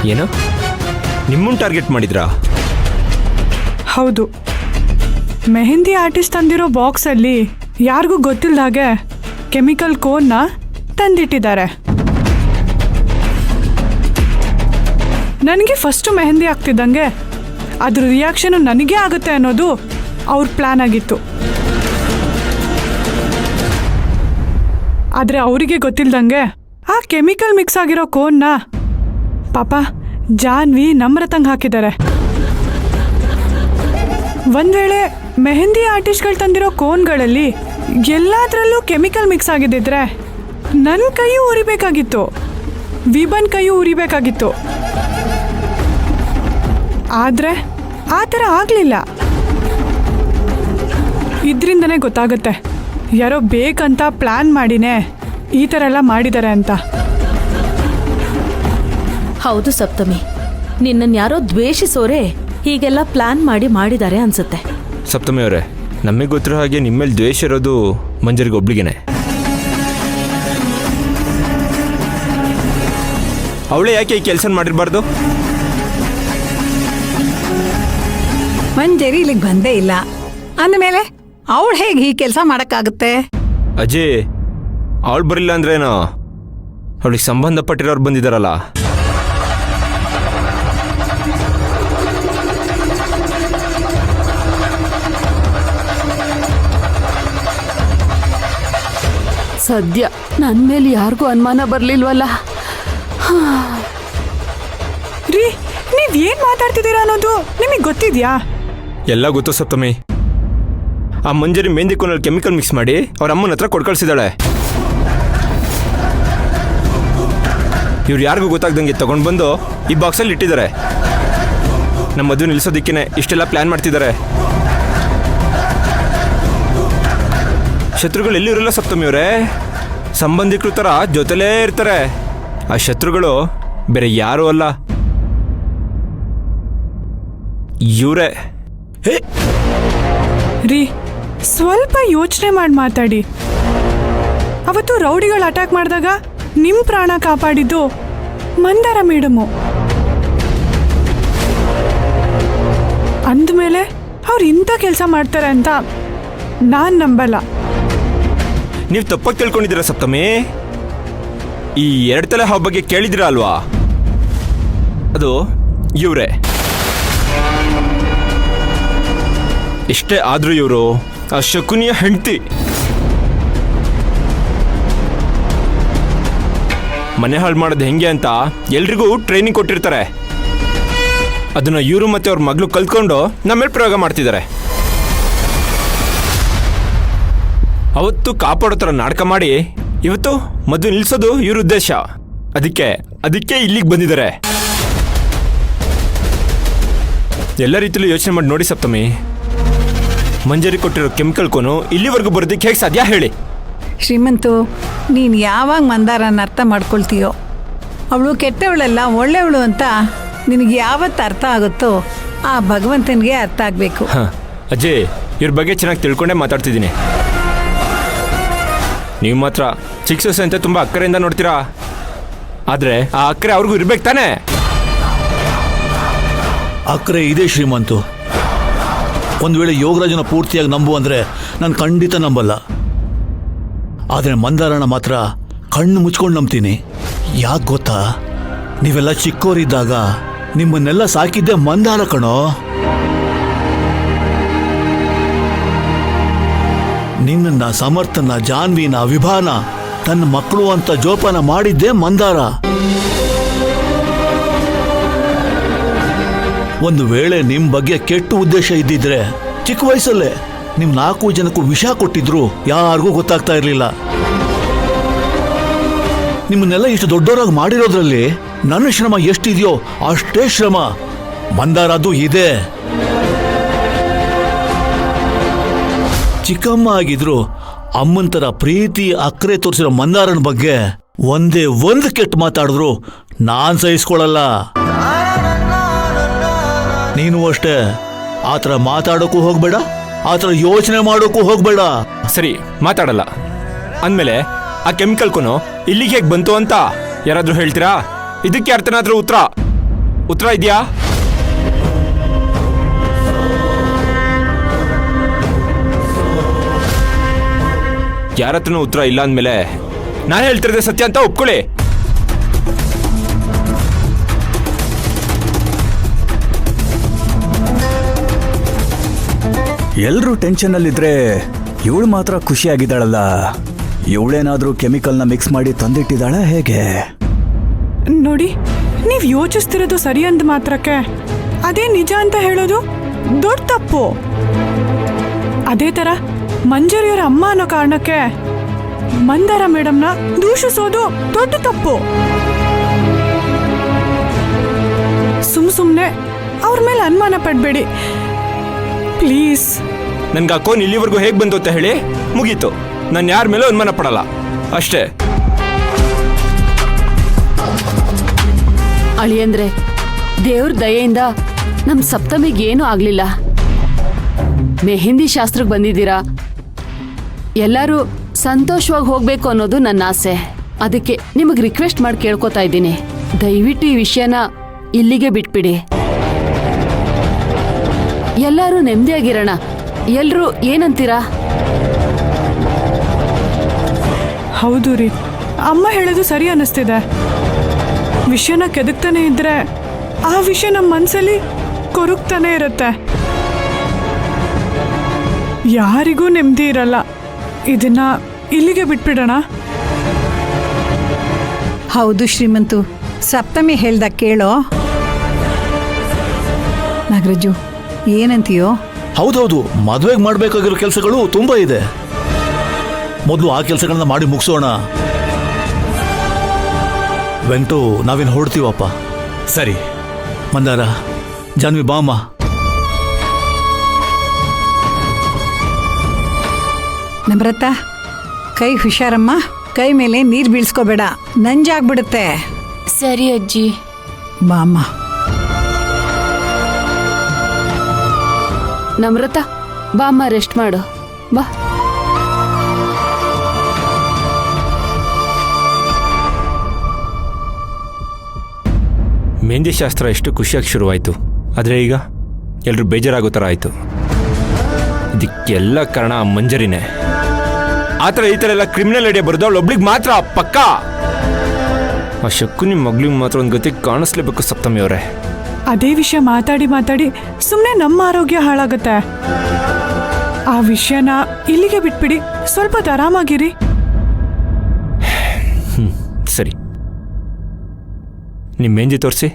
ಏನು ನಿಮ್ಮನ್ನು ಟಾರ್ಗೆಟ್ ಮಾಡಿದ್ರಾ? ಹೌದು, ಮೆಹಂದಿ ಆರ್ಟಿಸ್ಟ್ ತಂದಿರೋ ಬಾಕ್ಸಲ್ಲಿ ಯಾರಿಗೂ ಗೊತ್ತಿಲ್ಲದ ಹಾಗೆ ಕೆಮಿಕಲ್ ಕೋನ್ನ ತಂದಿಟ್ಟಿದ್ದಾರೆ. ನನಗೆ ಫಸ್ಟು ಮೆಹಂದಿ ಆಗ್ತಿದ್ದಂಗೆ ಅದ್ರ ರಿಯಾಕ್ಷನು ನನಗೇ ಆಗುತ್ತೆ ಅನ್ನೋದು ಅವ್ರ ಪ್ಲ್ಯಾನ್ ಆಗಿತ್ತು. ಆದರೆ ಅವರಿಗೆ ಗೊತ್ತಿಲ್ದಂಗೆ ಆ ಕೆಮಿಕಲ್ ಮಿಕ್ಸ್ ಆಗಿರೋ ಕೋನ್ನ ಪಾಪ ಜಾನ್ವಿ ನಮ್ರತಂಗೆ ಹಾಕಿದ್ದಾರೆ. ಒಂದ್ ವೇಳೆ ಮೆಹಂದಿ ಆರ್ಟಿಸ್ಟ್ಗಳು ತಂದಿರೋ ಕೋನ್ಗಳಲ್ಲಿ ಎಲ್ಲದರಲ್ಲೂ ಕೆಮಿಕಲ್ ಮಿಕ್ಸ್ ಆಗಿದ್ದಿದ್ರೆ ನನ್ನ ಕೈಯೂ ಉರಿಬೇಕಾಗಿತ್ತು, ವಿಬನ್ ಕೈಯೂ ಉರಿಬೇಕಾಗಿತ್ತು. ಆದರೆ ಆ ಥರ ಆಗಲಿಲ್ಲ. ಇದರಿಂದನೇ ಗೊತ್ತಾಗುತ್ತೆ ಯಾರೋ ಬೇಕಂತ ಪ್ಲ್ಯಾನ್ ಮಾಡಿನೇ ಈ ಥರ ಎಲ್ಲ ಮಾಡಿದ್ದಾರೆ ಅಂತ. ಹೌದು ಸಪ್ತಮಿ, ನಿನ್ನನ್ನು ಯಾರೋ ದ್ವೇಷಿಸೋರೆ ಹೀಗೆಲ್ಲ ಪ್ಲಾನ್ ಮಾಡಿದ್ದಾರೆ ಅನ್ಸುತ್ತೆ. ಸಪ್ತಮಿ ಅವರೇ, ನಮಗೆ ಗೊತ್ತಿರೋ ಹಾಗೆ ನಿಮ್ಮೇಲೆ ದ್ವೇಷ ಇರೋದು ಮಂಜರಿಗೆ ಒಬ್ಳಿಗೇನೆ. ಅವಳೇ ಯಾಕೆ ಈ ಕೆಲಸ ಮಾಡಿರಬಾರ್ದು? ಮಂಜರಿ ಇಲ್ಲಿಗೆ ಬಂದೇ ಇಲ್ಲ ಅಂದಮೇಲೆ ಅವಳು ಹೇಗೆ ಈ ಕೆಲಸ ಮಾಡೋಕ್ಕಾಗುತ್ತೆ? ಅಜಯ್, ಅವಳು ಬರಿಲ್ಲ ಅಂದ್ರೇನೋ ಅವಳಿಗೆ ಸಂಬಂಧಪಟ್ಟಿರೋರು ಬಂದಿದ್ದಾರಲ್ಲ. ಸದ್ಯ ನನ್ನ ಮೇಲೆ ಯಾರಿಗೂ ಅನುಮಾನ ಬರಲಿಲ್ವಲ್ಲ. ರೀ, ನೀವ್ ಏನ್ ಮಾತಾಡ್ತಿದ್ದೀರಾ ಅನ್ನೋದು ನಿಮಗೆ ಗೊತ್ತಿದ್ಯಾ? ಎಲ್ಲ ಗೊತ್ತು ಸಪ್ತಮಿ. ಆ ಮಂಜರಿ ಮೆಹಂದಿ ಕೋನಲ್ಲಿ ಕೆಮಿಕಲ್ ಮಿಕ್ಸ್ ಮಾಡಿ ಅವ್ರ ಅಮ್ಮನ ಹತ್ರ ಕೊಟ್ಟು ಕಳಿಸಿದಾಳೆ. ಇವ್ರು ಯಾರಿಗೂ ಗೊತ್ತಾಗ್ದಂಗೆ ತಗೊಂಡು ಬಂದು ಈ ಬಾಕ್ಸಲ್ಲಿ ಇಟ್ಟಿದ್ದಾರೆ. ನಮ್ಮ ಮದುವೆ ನಿಲ್ಲಿಸೋದಕ್ಕೇ ಇಷ್ಟೆಲ್ಲ ಪ್ಲ್ಯಾನ್ ಮಾಡ್ತಿದ್ದಾರೆ. ಶತ್ರುಗಳು ಎಲ್ಲಿ ಇರಲ್ಲ ಸಪ್ತಮಿ ಅವರೇ, ಸಂಬಂಧಿಕರು ಥರ ಜೊತೆಲೇ ಇರ್ತಾರೆ. ಆ ಶತ್ರುಗಳು ಬೇರೆ ಯಾರೂ ಅಲ್ಲ, ಇವರೇ. ರೀ, ಸ್ವಲ್ಪ ಯೋಚನೆ ಮಾಡಿ ಮಾತಾಡಿ. ಅವತ್ತು ರೌಡಿಗಳು ಅಟ್ಯಾಕ್ ಮಾಡಿದಾಗ ನಿಮ್ಮ ಪ್ರಾಣ ಕಾಪಾಡಿದ್ದು ಮಂದಾರ ಮೇಡಮು. ಅಂದಮೇಲೆ ಅವ್ರು ಇಂಥ ಕೆಲಸ ಮಾಡ್ತಾರೆ ಅಂತ ನಾನು ನಂಬಲ್ಲ. ನೀವು ತಪ್ಪಾಗಿ ತಿಳ್ಕೊಂಡಿದ್ದೀರಾ ಸಪ್ತಮಿ. ಈ 2 ತಲೆ ಹಾವು ಬಗ್ಗೆ ಕೇಳಿದಿರ ಅಲ್ವಾ? ಅದು ಇವರೇ. ಇಷ್ಟೇ ಆದ್ರೂ ಇವರು ಆ ಶಕುನಿಯ ಹೆಂಡತಿ. ಮನೆ ಹಾಳು ಮಾಡೋದು ಹೆಂಗೆ ಅಂತ ಎಲ್ರಿಗೂ ಟ್ರೈನಿಂಗ್ ಕೊಟ್ಟಿರ್ತಾರೆ. ಅದನ್ನ ಇವರು ಮತ್ತೆ ಅವ್ರ ಮಗಳು ಕಲ್ತ್ಕೊಂಡು ನಮ್ಮೇಲೆ ಪ್ರಯೋಗ ಮಾಡ್ತಿದ್ದಾರೆ. ಅವತ್ತು ಕಾಪಾಡೋ ಥರ ನಾಟಕ ಮಾಡಿ ಇವತ್ತು ಮದುವೆ ನಿಲ್ಲಿಸೋದು ಇವ್ರ ಉದ್ದೇಶ. ಅದಕ್ಕೆ ಇಲ್ಲಿಗೆ ಬಂದಿದ್ದಾರೆ. ಎಲ್ಲ ರೀತಿಯಲ್ಲೂ ಯೋಚನೆ ಮಾಡಿ ನೋಡಿ ಸಪ್ತಮಿ. ಮಂಜರಿ ಕೊಟ್ಟಿರೋ ಕೆಮಿಕಲ್ ಕೋನು ಇಲ್ಲಿವರೆಗೂ ಬರೋದಕ್ಕೆ ಹೇಗೆ ಸಾಧ್ಯ ಹೇಳಿ? ಶ್ರೀಮಂತು, ನೀನು ಯಾವಾಗ ಮಂದಾರನ ಅರ್ಥ ಮಾಡ್ಕೊಳ್ತೀಯೋ, ಅವಳು ಕೆಟ್ಟವಳಲ್ಲ ಒಳ್ಳೆಯವಳು ಅಂತ ನಿನಗೆ ಯಾವತ್ತು ಅರ್ಥ ಆಗುತ್ತೋ ಆ ಭಗವಂತನಿಗೆ ಅರ್ಥ ಆಗಬೇಕು. ಹಾಂ ಅಜಯ್, ಇವ್ರ ಬಗ್ಗೆ ಚೆನ್ನಾಗಿ ತಿಳ್ಕೊಂಡೇ ಮಾತಾಡ್ತಿದ್ದೀನಿ. ನೀವು ಮಾತ್ರ ಚಿಕ್ಕ ಸೊಸೆ ಅಂತ ತುಂಬ ಅಕ್ಕರೆಯಿಂದ ನೋಡ್ತೀರಾ. ಆದರೆ ಆ ಅಕ್ಕರೆ ಅವ್ರಿಗೂ ಇರ್ಬೇಕು ತಾನೇ? ಅಕ್ಕರೆ ಇದೆ ಶ್ರೀಮಂತು. ಒಂದು ವೇಳೆ ಯೋಗರಾಜನ ಪೂರ್ತಿಯಾಗಿ ನಂಬು ಅಂದರೆ ನಾನು ಖಂಡಿತ ನಂಬಲ್ಲ. ಆದರೆ ಮಂದಾರನ ಮಾತ್ರ ಕಣ್ಣು ಮುಚ್ಕೊಂಡು ನಂಬ್ತೀನಿ. ಯಾಕೆ ಗೊತ್ತಾ? ನೀವೆಲ್ಲ ಚಿಕ್ಕೋರಿದ್ದಾಗ ನಿಮ್ಮನ್ನೆಲ್ಲ ಸಾಕಿದ್ದೆ ಮಂದಾರ ಕಣೋ. ನಿನ್ನ ಸಮರ್ಥನ, ಜಾನ್ವಿನ, ವಿಭಾನ ತನ್ನ ಮಕ್ಕಳು ಅಂತ ಜೋಪಾನ ಮಾಡಿದ್ದೆ ಮಂದಾರ. ಒಂದು ವೇಳೆ ನಿಮ್ಮ ಬಗ್ಗೆ ಕೆಟ್ಟ ಉದ್ದೇಶ ಇದ್ದಿದ್ರೆ ಚಿಕ್ಕ ವಯಸ್ಸಲ್ಲೇ ನಿಮ್ 4 ಜನಕ್ಕೂ ವಿಷ ಕೊಟ್ಟಿದ್ರು ಯಾರಿಗೂ ಗೊತ್ತಾಗ್ತಾ ಇರಲಿಲ್ಲ. ನಿಮ್ಮನ್ನೆಲ್ಲ ಇಷ್ಟು ದೊಡ್ಡವರಾಗಿ ಮಾಡಿರೋದ್ರಲ್ಲಿ ನನ್ನ ಶ್ರಮ ಎಷ್ಟಿದೆಯೋ ಅಷ್ಟೇ ಶ್ರಮ ಮಂದಾರದ್ದು ಇದೆ. ಚಿಕ್ಕಮ್ಮ ಆಗಿದ್ರು ಅಮ್ಮಂತರ ಪ್ರೀತಿ ಅಕ್ಕರೆ ತೋರಿಸಿರೋ ಮಂದಾರನ ಬಗ್ಗೆ ಒಂದೇ ಒಂದು ಕೆಟ್ಟ ಮಾತಾಡಿದ್ರು ನಾನ್ ಸಹಿಸ್ಕೊಳ್ಳಲ್ಲ. ನೀನು ಅಷ್ಟೇ. ಆತರ ಮಾತಾಡೋಕ್ಕೂ ಹೋಗ್ಬೇಡ, ಆತರ ಯೋಚನೆ ಮಾಡೋಕ್ಕೂ ಹೋಗ್ಬೇಡ. ಸರಿ, ಮಾತಾಡಲ್ಲ ಅಂದಮೇಲೆ ಆ ಕೆಮಿಕಲ್ ಕೋನು ಇಲ್ಲಿಗೆ ಹೇಗೆ ಬಂತು ಅಂತ ಯಾರಾದ್ರೂ ಹೇಳ್ತೀರಾ? ಇದಕ್ಕೆ ಅರ್ಥನಾದ್ರೂ ಉತ್ತರ. ಉತ್ತರ ಇದೆಯಾ? ಯಾರ ಹತ್ರನೂ ಉತ್ತರ ಇಲ್ಲ ಅಂದಮೇಲೆ ನಾನು ಹೇಳ್ತಿರೋದೇ ಸತ್ಯ ಅಂತ ಒಪ್ಕೊಳ್ಳಿ. ಎಲ್ಲರೂ ಟೆನ್ಷನ್ನಲ್ಲಿದ್ರೆ ಇವಳು ಮಾತ್ರ ಖುಷಿಯಾಗಿದ್ದಾಳಲ್ಲ. ಇವಳೇನಾದ್ರೂ ಕೆಮಿಕಲ್ನ ಮಿಕ್ಸ್ ಮಾಡಿ ತಂದಿಟ್ಟಿದ್ದಾಳ ಹೇಗೆ? ನೋಡಿ, ನೀವು ಯೋಚಿಸ್ತಿರೋದು ಸರಿ ಅಂದ ಮಾತ್ರಕ್ಕೆ ಅದೇ ನಿಜ ಅಂತ ಹೇಳೋದು ದೊಡ್ಡ ತಪ್ಪು. ಅದೇ ಥರ ಮಂಜರಿಯವರ ಅಮ್ಮ ಅನ್ನೋ ಕಾರಣಕ್ಕೆ ಮಂದಾರ ಮೇಡಮ್ನ ದೂಷಿಸೋದು ದೊಡ್ಡ ತಪ್ಪು. ಸುಮ್ಮನೆ ಅವ್ರ ಮೇಲೆ ಅನುಮಾನ ಪಡಬೇಡಿ ಪ್ಲೀಸ್. ನನ್ಗೆ ಆ ಕೋನ್ ಇಲ್ಲಿವರೆಗೂ ಹೇಗೆ ಬಂತು ಅಂತ ಹೇಳಿ ಮುಗೀತು. ನಾನು ಯಾರ ಮೇಲೂ ಅನುಮಾನ ಪಡಲ್ಲ ಅಷ್ಟೇ. ಅಳಿಯಂದ್ರೆ ದೇವ್ರ ದಯೆಯಿಂದ ನಮ್ ಸಪ್ತಮಿಗೇನೂ ಆಗ್ಲಿಲ್ಲ. ಮೆಹಂದಿ ಶಾಸ್ತ್ರಕ್ಕೆ ಬಂದಿದ್ದೀರಾ, ಎಲ್ಲರೂ ಸಂತೋಷವಾಗಿ ಹೋಗ್ಬೇಕು ಅನ್ನೋದು ನನ್ನ ಆಸೆ. ಅದಕ್ಕೆ ನಿಮಗೆ ರಿಕ್ವೆಸ್ಟ್ ಮಾಡಿ ಕೇಳ್ಕೊತಾ ಇದ್ದೀನಿ, ದಯವಿಟ್ಟು ಈ ವಿಷಯನ ಇಲ್ಲಿಗೆ ಬಿಟ್ಬಿಡಿ. ಎಲ್ಲರೂ ನೆಮ್ಮದಿಯಾಗಿರೋಣ. ಎಲ್ರೂ ಏನಂತೀರಾ? ಹೌದು ರೀ, ಅಮ್ಮ ಹೇಳೋದು ಸರಿ ಅನ್ನಿಸ್ತಿದೆ. ವಿಷಯನ ಕೆದಕ್ತಾನೆ ಇದ್ರೆ ಆ ವಿಷಯ ನಮ್ಮ ಮನಸ್ಸಲ್ಲಿ ಕೊರಗ್ತಾನೆ ಇರುತ್ತೆ. ಯಾರಿಗೂ ನೆಮ್ಮದಿ ಇರಲ್ಲ. ಇದನ್ನ ಇಲ್ಲಿಗೆ ಬಿಟ್ಬಿಡೋಣ. ಹೌದು ಶ್ರೀಮಂತು, ಸಪ್ತಮಿ ಹೇಳ್ದ ಕೇಳೋ. ನಾಗರಾಜು ಏನಂತೀಯೋ? ಹೌದೌದು, ಮದುವೆಗೆ ಮಾಡಬೇಕಾಗಿರೋ ಕೆಲಸಗಳು ತುಂಬ ಇದೆ. ಮೊದಲು ಆ ಕೆಲಸಗಳನ್ನ ಮಾಡಿ ಮುಗಿಸೋಣ. ವೆಂಕಟು, ನಾವೇನು ಹೊರಡ್ತೀವಪ್ಪ. ಸರಿ. ಮಂದಾರ, ಜಾನ್ವಿ ಬಾಮ್ಮ. ನಮ್ರತ, ಕೈ ಹುಷಾರಮ್ಮ. ಕೈ ಮೇಲೆ ನೀರು ಬೀಳ್ಸ್ಕೋಬೇಡ, ನಂಜಾಗ್ಬಿಡುತ್ತೆ. ಸರಿ ಅಜ್ಜಿ. ಬಾಮ್ಮ. ನಮ್ರತ ಬಾ ಅಮ್ಮ, ರೆಸ್ಟ್ ಮಾಡು ಬಾ. ಮೆಹಂದಿ ಶಾಸ್ತ್ರ ಎಷ್ಟು ಖುಷಿಯಾಗಿ ಶುರುವಾಯಿತು, ಆದರೆ ಈಗ ಎಲ್ಲರೂ ಬೇಜಾರಾಗೋ ಥರ ಆಯಿತು. ಇದಕ್ಕೆಲ್ಲ ಕಾರಣ ಮಂಜರಿನೇ. ಆ ಥರ ಈ ಥರ ಎಲ್ಲ ಕ್ರಿಮಿನಲ್ ಐಡಿಯಾ ಬರೋದು ಅವಳೊಬ್ಳಿಗೆ ಮಾತ್ರ ಪಕ್ಕ. ಆ ಶಕ್ಕು ನಿಮ್ಮ ಮಗಳಿಗೆ ಮಾತ್ರ ಒಂದು ಗತಿ ಕಾಣಿಸ್ಲೇಬೇಕು ಸಪ್ತಮಿ ಅವರೇ. ಅದೇ ವಿಷಯ ಮಾತಾಡಿ ಮಾತಾಡಿ ಸುಮ್ಮನೆ ನಮ್ಮ ಆರೋಗ್ಯ ಹಾಳಾಗುತ್ತೆ. ಆ ವಿಷಯನ ಇಲ್ಲಿಗೆ ಬಿಟ್ಬಿಡಿ, ಸ್ವಲ್ಪ ಆರಾಮಾಗಿರಿ. ಸರಿ, ನಿಮ್ಮ ಮೆಹಂದಿ ತೋರಿಸಿ.